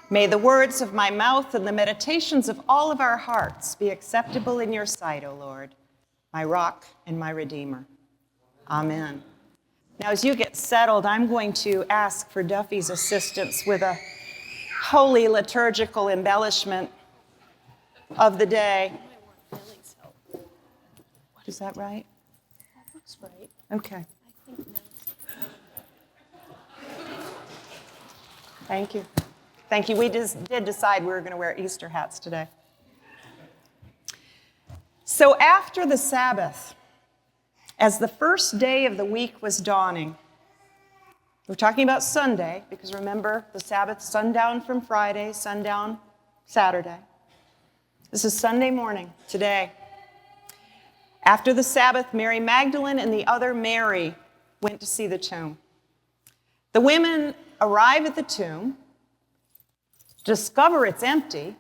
May the words of my mouth and the meditations of all of our hearts be acceptable in your sight, O Lord, my rock and my redeemer. Amen. Now, as you get settled, I'm going to ask for Duffy's assistance with a holy liturgical embellishment of the day. Is that right? That looks right. Okay. I think no. Thank you. Thank you. We did decide we were going to wear Easter hats today. So after the Sabbath, as the first day of the week was dawning, we're talking about Sunday, because remember, the Sabbath, sundown from Friday, sundown Saturday. This is Sunday morning, today. After the Sabbath, Mary Magdalene and the other Mary went to see the tomb. The women arrive at the tomb, discover it's empty,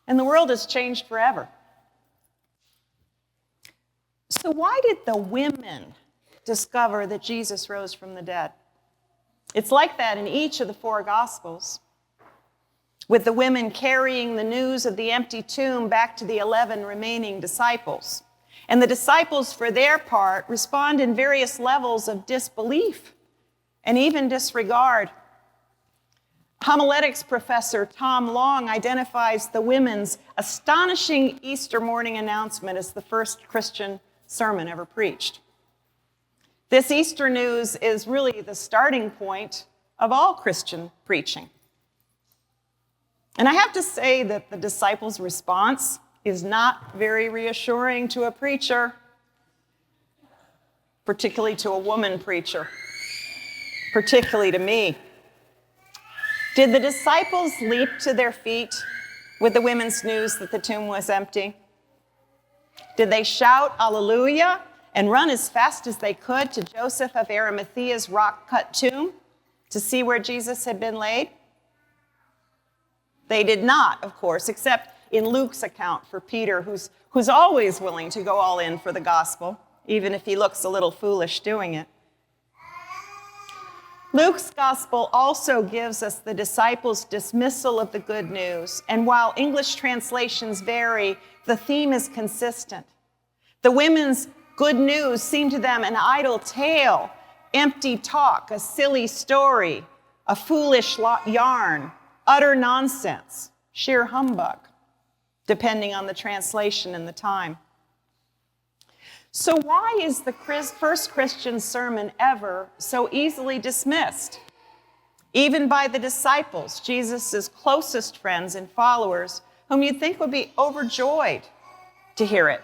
and the world has changed forever. So why did the women discover that Jesus rose from the dead? It's like that in each of the four Gospels, with the women carrying the news of the empty tomb back to the 11 remaining disciples. And the disciples, for their part, respond in various levels of disbelief and even disregard. Homiletics professor Tom Long identifies the women's astonishing Easter morning announcement as the first Christian sermon ever preached. This Easter news is really the starting point of all Christian preaching. And I have to say that the disciples' response is not very reassuring to a preacher, particularly to a woman preacher, particularly to me. Did the disciples leap to their feet with the women's news that the tomb was empty? Did they shout "Alleluia" and run as fast as they could to Joseph of Arimathea's rock-cut tomb to see where Jesus had been laid? They did not, of course, except in Luke's account for Peter, who's always willing to go all in for the gospel, even if he looks a little foolish doing it. Luke's gospel also gives us the disciples' dismissal of the good news, and while English translations vary, the theme is consistent. The women's good news seemed to them an idle tale, empty talk, a silly story, a foolish yarn, utter nonsense, sheer humbug, depending on the translation and the time. So why is the first Christian sermon ever so easily dismissed? Even by the disciples, Jesus' closest friends and followers, whom you'd think would be overjoyed to hear it.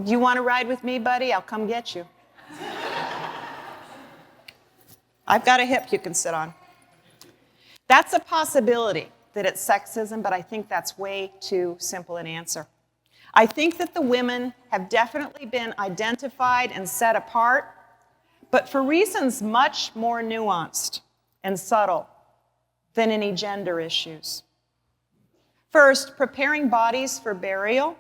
Do you want to ride with me, buddy? I'll come get you. I've got a hip you can sit on. That's a possibility that it's sexism, but I think that's way too simple an answer. I think that the women have definitely been identified and set apart, but for reasons much more nuanced and subtle than any gender issues. First, preparing bodies for burial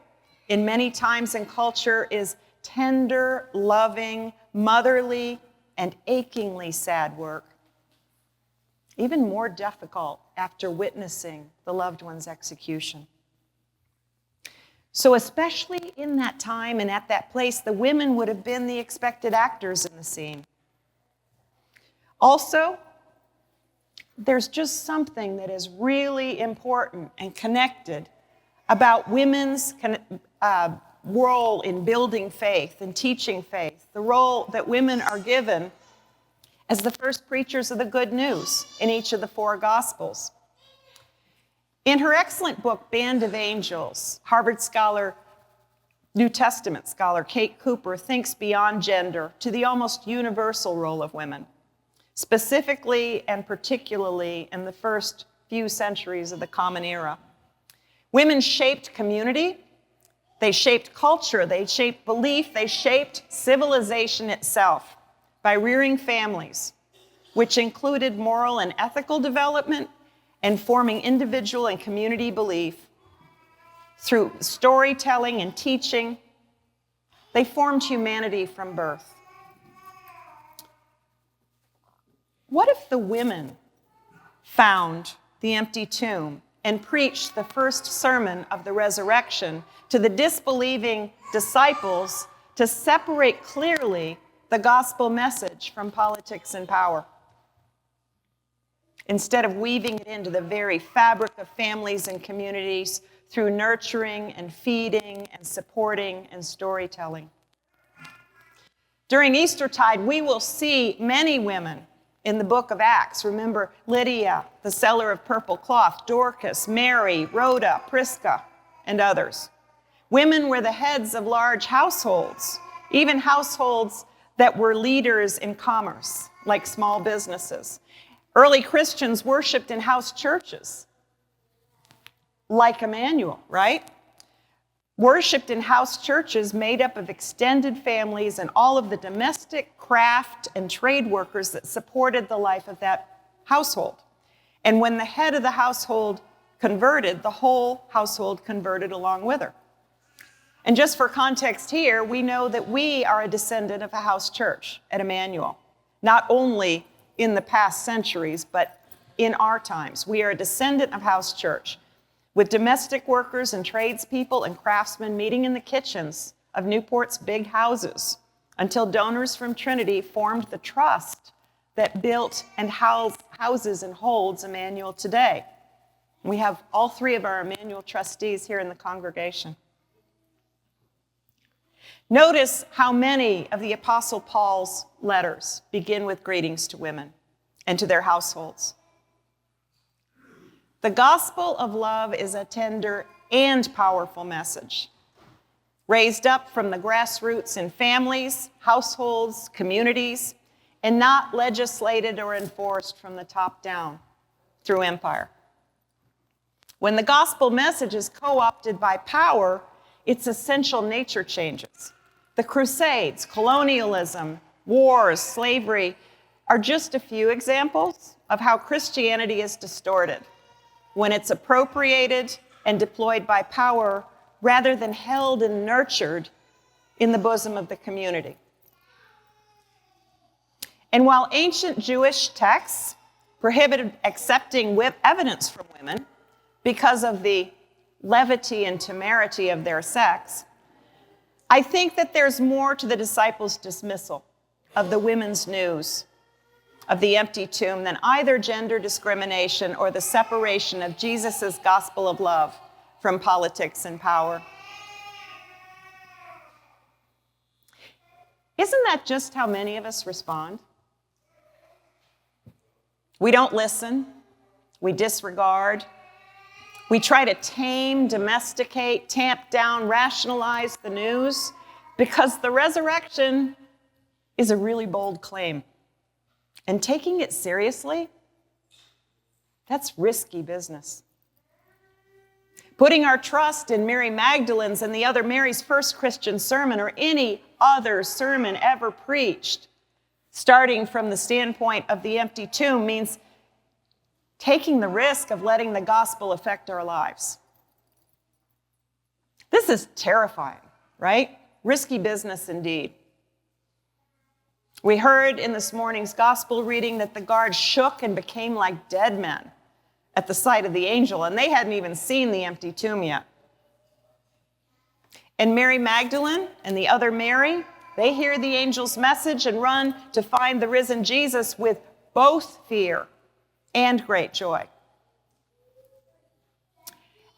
in many times and culture is tender, loving, motherly, and achingly sad work. Even more difficult after witnessing the loved one's execution. So especially in that time and at that place, the women would have been the expected actors in the scene. Also, there's just something that is really important and connected about women's role in building faith and teaching faith, the role that women are given as the first preachers of the good news in each of the four Gospels. In her excellent book, Band of Angels, Harvard scholar, New Testament scholar Kate Cooper thinks beyond gender to the almost universal role of women, specifically and particularly in the first few centuries of the Common Era. Women shaped community, they shaped culture, they shaped belief, they shaped civilization itself by rearing families, which included moral and ethical development and forming individual and community belief. Through storytelling and teaching, they formed humanity from birth. What if the women found the empty tomb and preached the first sermon of the resurrection to the disbelieving disciples to separate clearly the gospel message from politics and power, instead of weaving it into the very fabric of families and communities through nurturing and feeding and supporting and storytelling? During Eastertide, we will see many women in the book of Acts. Remember Lydia, the seller of purple cloth, Dorcas, Mary, Rhoda, Prisca, and others. Women were the heads of large households, even households that were leaders in commerce, like small businesses. Early Christians worshiped in house churches, like Emmanuel, right? Worshipped in house churches made up of extended families and all of the domestic, craft, and trade workers that supported the life of that household. And when the head of the household converted, the whole household converted along with her. And just for context here, we know that we are a descendant of a house church at Emmanuel, not only in the past centuries, but in our times. We are a descendant of house church, with domestic workers and tradespeople and craftsmen meeting in the kitchens of Newport's big houses until donors from Trinity formed the trust that built and houses and holds Emmanuel today. We have all three of our Emmanuel trustees here in the congregation. Notice how many of the Apostle Paul's letters begin with greetings to women and to their households. The gospel of love is a tender and powerful message, raised up from the grassroots in families, households, communities, and not legislated or enforced from the top down through empire. When the gospel message is co-opted by power, its essential nature changes. The Crusades, colonialism, wars, slavery are just a few examples of how Christianity is distorted when it's appropriated and deployed by power rather than held and nurtured in the bosom of the community. And while ancient Jewish texts prohibited accepting evidence from women because of the levity and temerity of their sex, I think that there's more to the disciples' dismissal of the women's news of the empty tomb than either gender discrimination or the separation of Jesus' gospel of love from politics and power. Isn't that just how many of us respond? We don't listen, we disregard, we try to tame, domesticate, tamp down, rationalize the news because the resurrection is a really bold claim. And taking it seriously, that's risky business. Putting our trust in Mary Magdalene's and the other Mary's first Christian sermon or any other sermon ever preached, starting from the standpoint of the empty tomb, means taking the risk of letting the gospel affect our lives. This is terrifying, right? Risky business indeed. We heard in this morning's gospel reading that the guards shook and became like dead men at the sight of the angel, and they hadn't even seen the empty tomb yet. And Mary Magdalene and the other Mary, they hear the angel's message and run to find the risen Jesus with both fear and great joy.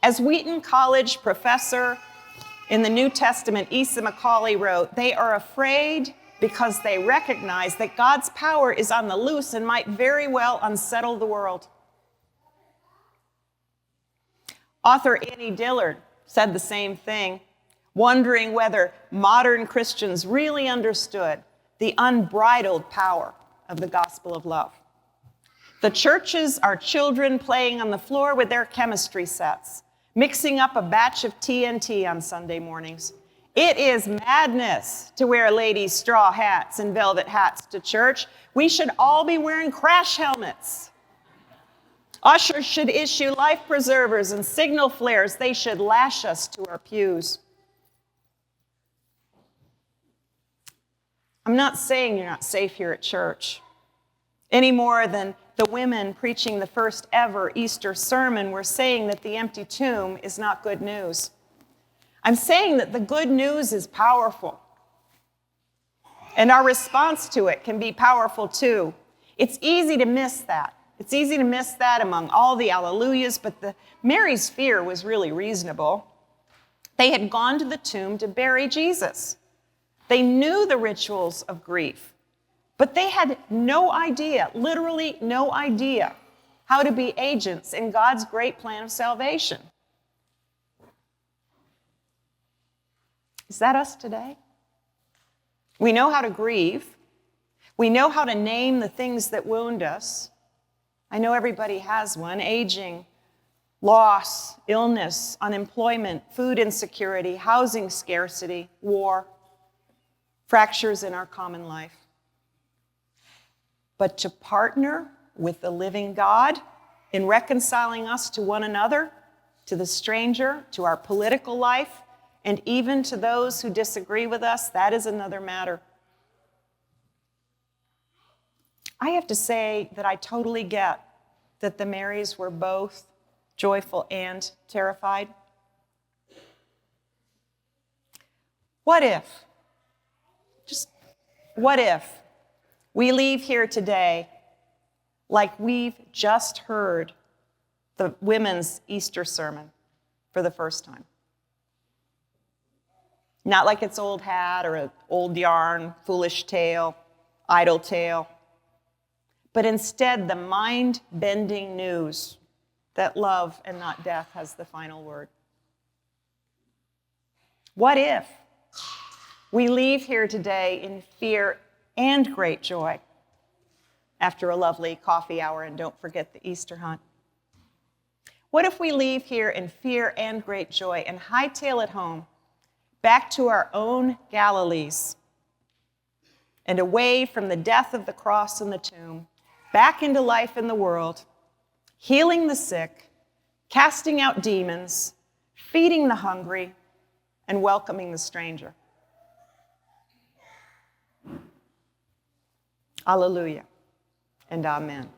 As Wheaton College professor in the New Testament, Asa Macaulay, wrote, "They are afraid because they recognize that God's power is on the loose and might very well unsettle the world." Author Annie Dillard said the same thing, wondering whether modern Christians really understood the unbridled power of the gospel of love. The churches are children playing on the floor with their chemistry sets, mixing up a batch of TNT on Sunday mornings. It is madness to wear ladies' straw hats and velvet hats to church. We should all be wearing crash helmets. Ushers should issue life preservers and signal flares. They should lash us to our pews. I'm not saying you're not safe here at church. any more than the women preaching the first ever Easter sermon were saying that the empty tomb is not good news. I'm saying that the good news is powerful, and our response to it can be powerful too. It's easy to miss that. It's easy to miss that among all the alleluias, but Mary's fear was really reasonable. They had gone to the tomb to bury Jesus. They knew the rituals of grief, but they had no idea, literally no idea, how to be agents in God's great plan of salvation. Is that us today? We know how to grieve. We know how to name the things that wound us. I know everybody has one: aging, loss, illness, unemployment, food insecurity, housing scarcity, war, fractures in our common life. But to partner with the living God in reconciling us to one another, to the stranger, to our political life, and even to those who disagree with us, that is another matter. I have to say that I totally get that the Marys were both joyful and terrified. What if, what if we leave here today like we've just heard the women's Easter sermon for the first time? Not like it's old hat or an old yarn, foolish tale, idle tale, but instead the mind-bending news that love and not death has the final word. What if we leave here today in fear and great joy after a lovely coffee hour, and don't forget the Easter hunt? What if we leave here in fear and great joy and hightail it home, back to our own Galilees, and away from the death of the cross and the tomb, back into life in the world, healing the sick, casting out demons, feeding the hungry, and welcoming the stranger? Alleluia and amen.